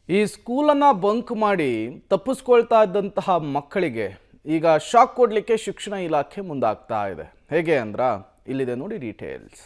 ಈ ಸ್ಕೂಲನ್ನು ಬಂಕ್ ಮಾಡಿ ತಪ್ಪಿಸ್ಕೊಳ್ತಾ ಇದ್ದಂತಹ ಮಕ್ಕಳಿಗೆ ಈಗ ಶಾಕ್ ಕೊಡಲಿಕ್ಕೆ ಶಿಕ್ಷಣ ಇಲಾಖೆ ಮುಂದಾಗ್ತಾ ಇದೆ. ಹೇಗೆ ಅಂದ್ರ ಇಲ್ಲಿದೆ ನೋಡಿ ಡೀಟೇಲ್ಸ್.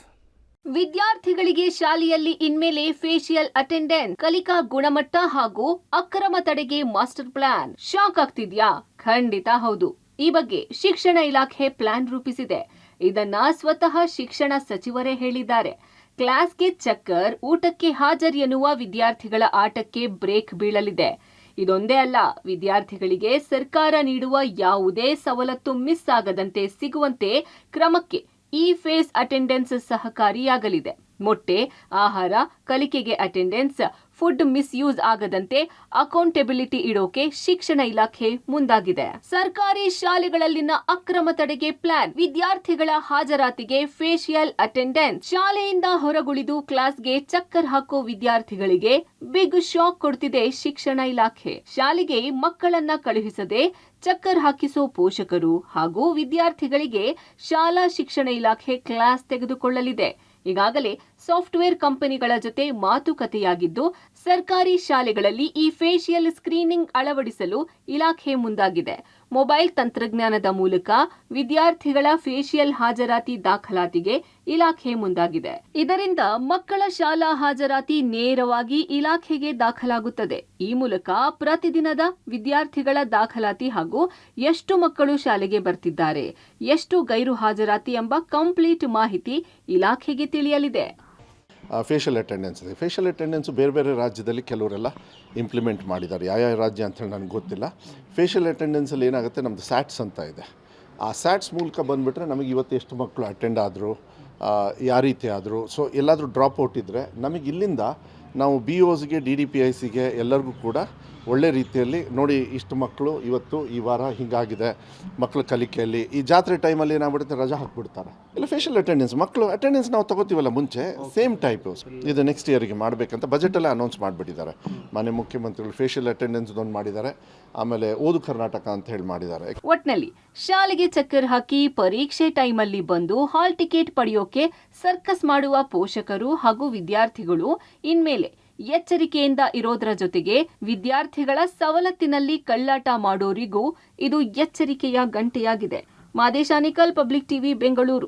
ವಿದ್ಯಾರ್ಥಿಗಳಿಗೆ ಶಾಲೆಯಲ್ಲಿ ಇನ್ಮೇಲೆ ಫೇಶಿಯಲ್ ಅಟೆಂಡೆನ್ಸ್, ಕಲಿಕಾ ಗುಣಮಟ್ಟ ಹಾಗೂ ಅಕ್ರಮ ತಡೆಗೆ ಮಾಸ್ಟರ್ ಪ್ಲಾನ್. ಶಾಕ್ ಆಗ್ತಿದ್ಯಾ? ಖಂಡಿತ ಹೌದು. ಈ ಬಗ್ಗೆ ಶಿಕ್ಷಣ ಇಲಾಖೆ ಪ್ಲಾನ್ ರೂಪಿಸಿದೆ. ಇದನ್ನ ಸ್ವತಃ ಶಿಕ್ಷಣ ಸಚಿವರೇ ಹೇಳಿದ್ದಾರೆ. ಕ್ಲಾಸ್ಗೆ ಚಕ್ಕರ್, ಊಟಕ್ಕೆ ಹಾಜರ್ ಎನ್ನುವ ವಿದ್ಯಾರ್ಥಿಗಳ ಆಟಕ್ಕೆ ಬ್ರೇಕ್ ಬೀಳಲಿದೆ. ಇದೊಂದೇ ಅಲ್ಲ, ವಿದ್ಯಾರ್ಥಿಗಳಿಗೆ ಸರ್ಕಾರ ನೀಡುವ ಯಾವುದೇ ಸವಲತ್ತು ಮಿಸ್ ಆಗದಂತೆ ಸಿಗುವಂತೆ ಕ್ರಮಕ್ಕೆ ಈ ಫೇಸ್ ಅಟೆಂಡೆನ್ಸ್ ಸಹಕಾರಿಯಾಗಲಿದೆ. ಮೊಟ್ಟೆ, ಆಹಾರ, ಕಲಿಕೆಗೆ ಅಟೆಂಡೆನ್ಸ್, ಫುಡ್ ಮಿಸ್ಯೂಸ್ ಆಗದಂತೆ ಅಕೌಂಟೆಬಿಲಿಟಿ ಇಡೋಕೆ ಶಿಕ್ಷಣ ಇಲಾಖೆ ಮುಂದಾಗಿದೆ. ಸರ್ಕಾರಿ ಶಾಲೆಗಳಲ್ಲಿನ ಅಕ್ರಮ ತಡೆಗೆ ಪ್ಲಾನ್. ವಿದ್ಯಾರ್ಥಿಗಳ ಹಾಜರಾತಿಗೆ ಫೇಶಿಯಲ್ ಅಟೆಂಡೆನ್ಸ್. ಶಾಲೆಯಿಂದ ಹೊರಗುಳಿದು ಕ್ಲಾಸ್ಗೆ ಚಕ್ಕರ್ ಹಾಕೋ ವಿದ್ಯಾರ್ಥಿಗಳಿಗೆ ಬಿಗ್ ಶಾಕ್ ಕೊಡ್ತಿದೆ ಶಿಕ್ಷಣ ಇಲಾಖೆ. ಶಾಲೆಗೆ ಮಕ್ಕಳನ್ನ ಕಳುಹಿಸದೆ ಚಕ್ಕರ್ ಹಾಕಿಸೋ ಪೋಷಕರು ಹಾಗೂ ವಿದ್ಯಾರ್ಥಿಗಳಿಗೆ ಶಾಲಾ ಶಿಕ್ಷಣ ಇಲಾಖೆ ಕ್ಲಾಸ್ ತೆಗೆದುಕೊಳ್ಳಲಿದೆ. ಈಗಾಗಲೇ ಸಾಫ್ಟ್ವೇರ್ ಕಂಪನಿಗಳ ಜೊತೆ ಮಾತುಕತೆಯಾಗಿದ್ದು, ಸರ್ಕಾರಿ ಶಾಲೆಗಳಲ್ಲಿ ಈ ಫೇಶಿಯಲ್ ಸ್ಕ್ರೀನಿಂಗ್ ಅಳವಡಿಸಲು ಇಲಾಖೆ ಮುಂದಾಗಿದೆ. ಮೊಬೈಲ್ ತಂತ್ರಜ್ಞಾನದ ಮೂಲಕ ವಿದ್ಯಾರ್ಥಿಗಳ ಫೇಶಿಯಲ್ ಹಾಜರಾತಿ ದಾಖಲಾತಿಗೆ ಇಲಾಖೆ ಮುಂದಾಗಿದೆ. ಇದರಿಂದ ಮಕ್ಕಳ ಶಾಲಾ ಹಾಜರಾತಿ ನೇರವಾಗಿ ಇಲಾಖೆಗೆ ದಾಖಲಾಗುತ್ತದೆ. ಈ ಮೂಲಕ ಪ್ರತಿದಿನದ ವಿದ್ಯಾರ್ಥಿಗಳ ದಾಖಲಾತಿ ಹಾಗೂ ಎಷ್ಟು ಮಕ್ಕಳು ಶಾಲೆಗೆ ಬರ್ತಿದ್ದಾರೆ, ಎಷ್ಟು ಗೈರು ಹಾಜರಾತಿ ಎಂಬ ಕಂಪ್ಲೀಟ್ ಮಾಹಿತಿ ಇಲಾಖೆಗೆ ತಿಳಿಯಲಿದೆ. ಫೇಶಿಯಲ್ ಅಟೆಂಡೆನ್ಸ್ ಇದೆ. ಫೇಶಿಯಲ್ ಅಟೆಂಡೆನ್ಸು ಬೇರೆ ಬೇರೆ ರಾಜ್ಯದಲ್ಲಿ ಕೆಲವರೆಲ್ಲ ಇಂಪ್ಲಿಮೆಂಟ್ ಮಾಡಿದ್ದಾರೆ. ಯಾವ ರಾಜ್ಯ ಅಂತೇಳಿ ನನಗೆ ಗೊತ್ತಿಲ್ಲ. ಫೇಶಿಯಲ್ ಅಟೆಂಡೆನ್ಸಲ್ಲಿ ಏನಾಗುತ್ತೆ, ನಮ್ಮದು ಸ್ಯಾಟ್ಸ್ ಅಂತ ಇದೆ. ಆ ಸ್ಯಾಟ್ಸ್ ಮೂಲಕ ಬಂದುಬಿಟ್ರೆ ನಮಗೆ ಇವತ್ತು ಎಷ್ಟು ಮಕ್ಕಳು ಅಟೆಂಡ್ ಆದರು, ಯಾವ ರೀತಿ ಆದರು, ಸೊ ಎಲ್ಲಾದರೂ ಡ್ರಾಪ್ ಔಟ್ ಇದ್ದರೆ ನಮಗೆ ಇಲ್ಲಿಂದ ನಾವು BOಸ್ಗೆ DDPICಗೆ ಎಲ್ಲರಿಗೂ ಕೂಡ ಒಳ್ಳೆ ರೀತಿಯಲ್ಲಿ ನೋಡಿ, ಇಷ್ಟು ಮಕ್ಕಳು ಇವತ್ತು ಈ ವಾರ ಹೀಗಾಗಿದೆ ಮಕ್ಕಳ ಕಲಿಕೆಯಲ್ಲಿ. ಈ ಜಾತ್ರೆ ಟೈಮಲ್ಲಿ ಏನಾಗ್ಬಿಡುತ್ತೆ, ರಜಾ ಹಾಕ್ಬಿಡ್ತಾರೆ. ಇಲ್ಲ ಫೇಶಿಯಲ್ ಅಟೆಂಡೆನ್ಸ್ ಮಕ್ಕಳು ಅಟೆಂಡೆನ್ಸ್ ನಾವು ತೊಗೋತೀವಲ್ಲ ಮುಂಚೆ, ಸೇಮ್ ಟೈಪು ಇದು ನೆಕ್ಸ್ಟ್ ಇಯರ್ಗೆ ಮಾಡಬೇಕಂತ ಬಜೆಟಲ್ಲೇ ಅನೌನ್ಸ್ ಮಾಡಿಬಿಟ್ಟಿದ್ದಾರೆ. ಮಾನ್ಯ ಮುಖ್ಯಮಂತ್ರಿಗಳು ಫೇಶಿಯಲ್ ಅಟೆಂಡೆನ್ಸ್ ಒಂದು ಮಾಡಿದ್ದಾರೆ. ಆಮೇಲೆ ಓದು ಕರ್ನಾಟಕ ಅಂತ ಹೇಳಿ ಮಾಡಿದ್ದಾರೆ. ಒಟ್ನಲ್ಲಿ ಶಾಲೆಗೆ ಚಕ್ಕರ್ ಹಾಕಿ ಪರೀಕ್ಷೆ ಟೈಮಲ್ಲಿ ಬಂದು ಹಾಲ್ ಟಿಕೆಟ್ ಪಡೆಯೋಕೆ ಸರ್ಕಸ್ ಮಾಡುವ ಪೋಷಕರು ಹಾಗೂ ವಿದ್ಯಾರ್ಥಿಗಳು ಇನ್ಮೇಲೆ ಎಚ್ಚರಿಕೆಯಿಂದ ಇರೋದರ ಜೊತೆಗೆ ವಿದ್ಯಾರ್ಥಿಗಳ ಸವಲತ್ತಿನಲ್ಲಿ ಕಳ್ಳಾಟ ಮಾಡೋರಿಗೂ ಇದು ಎಚ್ಚರಿಕೆಯ ಗಂಟೆಯಾಗಿದೆ. ಮಾದೇಶ ನಿಕಲ್, ಪಬ್ಲಿಕ್ ಟಿವಿ, ಬೆಂಗಳೂರು.